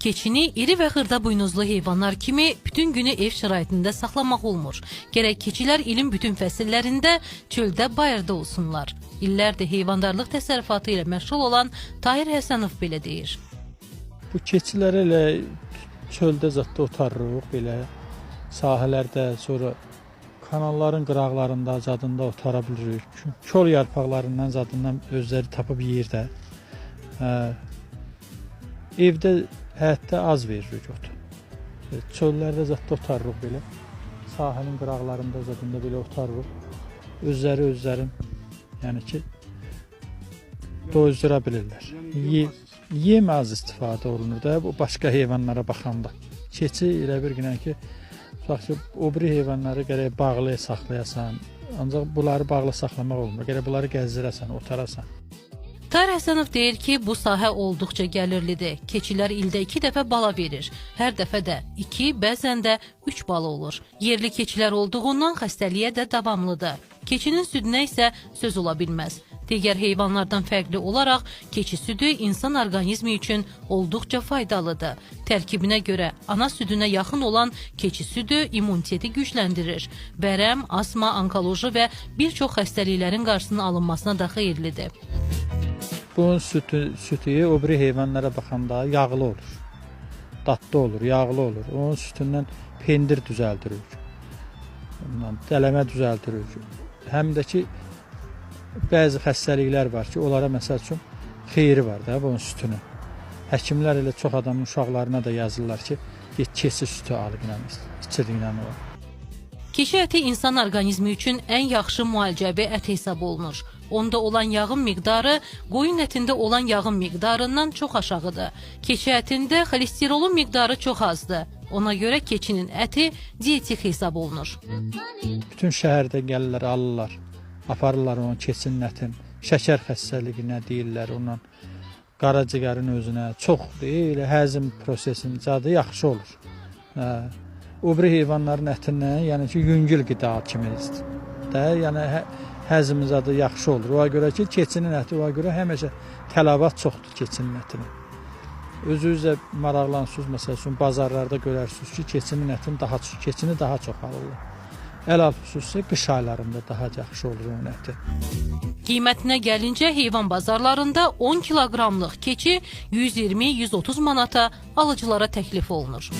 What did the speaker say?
Keçini iri və xırda buynuzlu heyvanlar kimi bütün günü ev şəraitində saxlamaq olmur. Gərək keçilər ilin bütün fəsillərində çöldə, bayırda olsunlar. İllərdir heyvandarlıq təsərrüfatı ilə məşğul olan Tahir Həsənov belə deyir. Bu keçiləri elə çöldə zətdə otarırıq, belə sahələrdə, sonra kanalların qıraqlarında, zadında otara bilirik. Kol yarpaqlarından, zadından özləri tapıb yeyir də. Evdə həyətdə az veririk otu. Çöllərdə zətdə otarırıq belə. Sahənin qıraqlarında, zadında belə otarırıq. Özlərin, yəni ki, doyuzdura bilirlər. Yem az istifadə olunur da, bu başqa heyvanlara baxanda. Keçi elə bir günə ki, o biri heyvanları gərək bağlı saxlayasan, ancaq bunları bağlı saxlamaq olmur. Gərək bunları gəzdirəsən, otarasan. Tahir Həsənov deyir ki, bu sahə olduqca gəlirlidir. Keçilər ildə 2 dəfə bala verir. Hər dəfə də 2, bəzən də 3 bala olur. Yerli keçilər olduğundan xəstəliyə də davamlıdır. Keçinin südünə isə söz ola bilməz. Digər heyvanlardan fərqli olaraq keçi südü insan orqanizmi üçün olduqca faydalıdır. Tərkibinə görə ana südünə yaxın olan keçi südü immuniteti gücləndirir. Vərəm, asma, onkoloji və bir çox xəstəliklərin qarşısının alınmasına da xeyirlidir. Bunun sütü o biri heyvanlara baxanda yağlı olur, dadlı olur, yağlı olur. Onun sütündən pendir düzəldirik, dələmə düzəldirik. Həm də ki, bəzi xəstəliklər var ki, onlara məsəl üçün xeyri var da bunun sütünün. Həkimlər elə çox adamın uşaqlarına da yazırlar ki, keçi sütü alıb içirdiyinə var. Keçi əti insan orqanizmi üçün ən yaxşı müalicəvi ət hesab olunur. Onda olan yağın miqdarı qoyun ətində olan yağın miqdarından çox aşağıdır. Keçi ətində xolesterolun miqdarı çox azdır. Ona görə keçinin əti dietik hesab olunur. Bütün şəhərdə gəlirlər, alırlar, aparırlar onun keçinin ətin. Şəkər xəstəliyinə deyirlər ondan, qaraciyərin özünə çoxdur, elə həzm prosesinin zadı yaxşı olur. O biri heyvanların ətindən, yəni ki, yüngül qida kimidir. Yəni həzmin zadı yaxşı olur. Ona görə ki, keçinin əti, ona görə həmişə tələbat çoxdur keçinin ətinin. Özünüzlə maraqlansınız, məsəl üçün, bazarlarda görərsiniz ki, keçinin ətini keçini daha çox alırlar. Əl-xüsusi qış aylarında daha yaxşı olur onun əti. Qiymətinə gəlincə, heyvan bazarlarında 10 kiloqramlıq keçi 120-130 manata alıcılara təklif olunur.